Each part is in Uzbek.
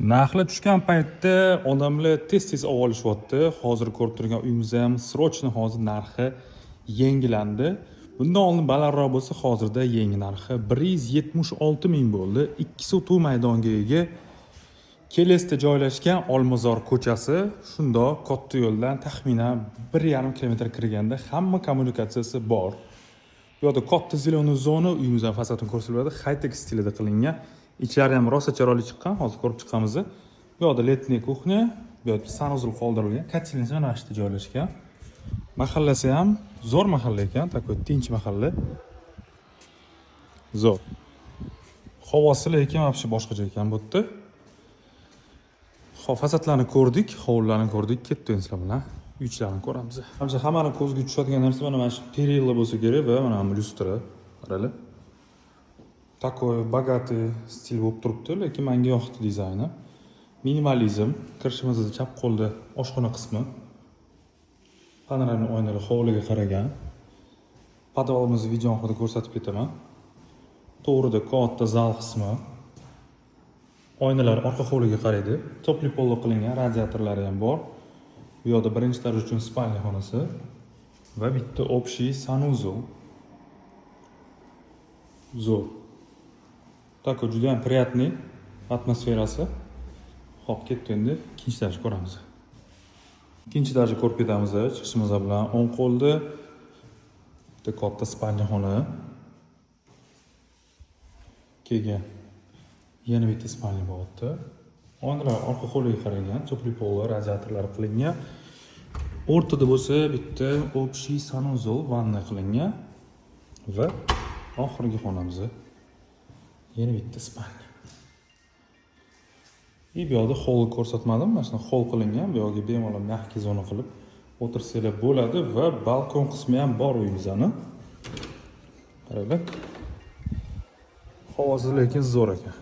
Narxlar tushgan paytda odamlar tez olishyapti. Hozir ko'rib turgan uyimiz ham srochni hozir narxi yangilandi. Bundan oldin balandroq bo'lsa, hozirda yangi narxi 176 ming bo'ldi. 2 sotuv maydonga ega. Kelesda joylashgan Olmazor ko'chasi, shundoq katta yo'ldan taxminan 1,5 kilometr kirganda hamma kommunikatsiyasi bor. Bu yerda katta zeleniy zona, uyimizdan fasadini ko'rsatiladi, high-tech stilida qilingan. İçeri ham rosa chiroyli chiqqan, hozir ko'rib chiqamiz. Bu yerda letniy kuxnya, bu yerda sanuzul qoldirilgan, kotelniy mana shu yerda joylashgan. Mahallasi ham zo'r mahalla ekan, takoy tinch mahalla. Zo'r. Havosi lekin вообще boshqacha ekan bu yerda. Fasadlarni ko'rdik, hovlilarni ko'rdik, ketdik sizlar bilan. Uylarni ko'ramiz. Hozir hammani ko'zga tushadigan narsa mana shu perilla bo'lsa kerak va mana bu lustra. Qaranglar. Такой богатый stil bo'lib turibdi, lekin menga yoqdi dizayni. Minimalizm, kirishimizda chap qo'lda oshxona qismi. Panoramli oynalar hovliga qaragan. Podvalimizni video oxirida ko'rsatib ketaman. To'g'rida katta zal qismi. Oynalar orqa hovliga qaraydi. Topli pollo qilingan, radiatorlari ham bor. Bu yerda birinchi etaj uchun spalniya xonasi va bitta общий sanuzul. Zo'r. Такой juda ham приятный atmosferasi. Xo'p, ketdi endi ikkinchi etajni ko'ramiz. Ikkinchi etajni ko'rib ketamiz. Chiqishimiz bilan o'ng qo'lda bitta katta spalniya xona. Keyin yana bitta spalniya bo'lyapti. Oynalar orqa hovliga qaragan, topli pollo, radiatorlar qilingan. O'rtada bo'lsa bitta общий sanuzul, vanna qilingan va oxirgi xonamiz. Yana bitta spalniya. Bu yerda hol ko'rsatmadim, mana shuni hol qilingan. Bu yerga bemalol mehki zona qilib o'tirsanglar bo'ladi va balkon qismi ham bor uyimizning. Qaranglar. Havosi lekin zo'r ekan.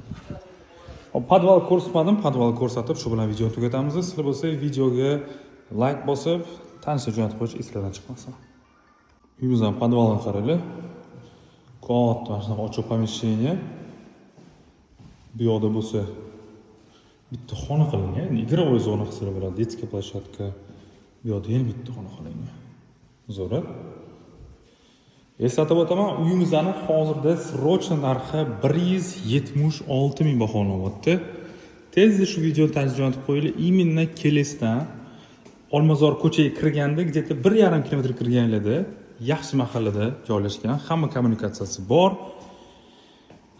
Hop, podval ko'rsatmadim, podval ko'rsatib, shu bilan videoni tugatamiz. Sizlar bo'lsa videoga like bosib, tanishib jo'natib qo'yish eslardan chiqmasin. Uyimizning podvalini qaranglar. Katta mana shunaqa ochiq помещение. Bu yerda bo'lsa bitta xona qilingan, игровой zona qilsa bo'ladi, детская площадка. Bu yerda yana bitta xona qilingan. Zo'r. Eslatib o'taman, uyimizning hozirda srochna narxi 176 ming baholanyapti. Tezda shu videoni tanishib jo'natib qo'yinglar. Именно Kelesdan Olmazor ko'chaga kirganda, где-то 1,5 kilometr kirganlarda yaxshi mahallada joylashgan, hamma kommunikatsiyasi bor.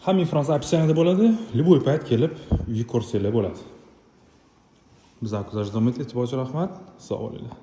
Hamma informatsiya описаниеda bo'ladi. Любой payt kelib uyni ko'rsanglar bo'ladi. Bizlarni kuzatishda davom eting. Rahmat. Sog' bo'linglar.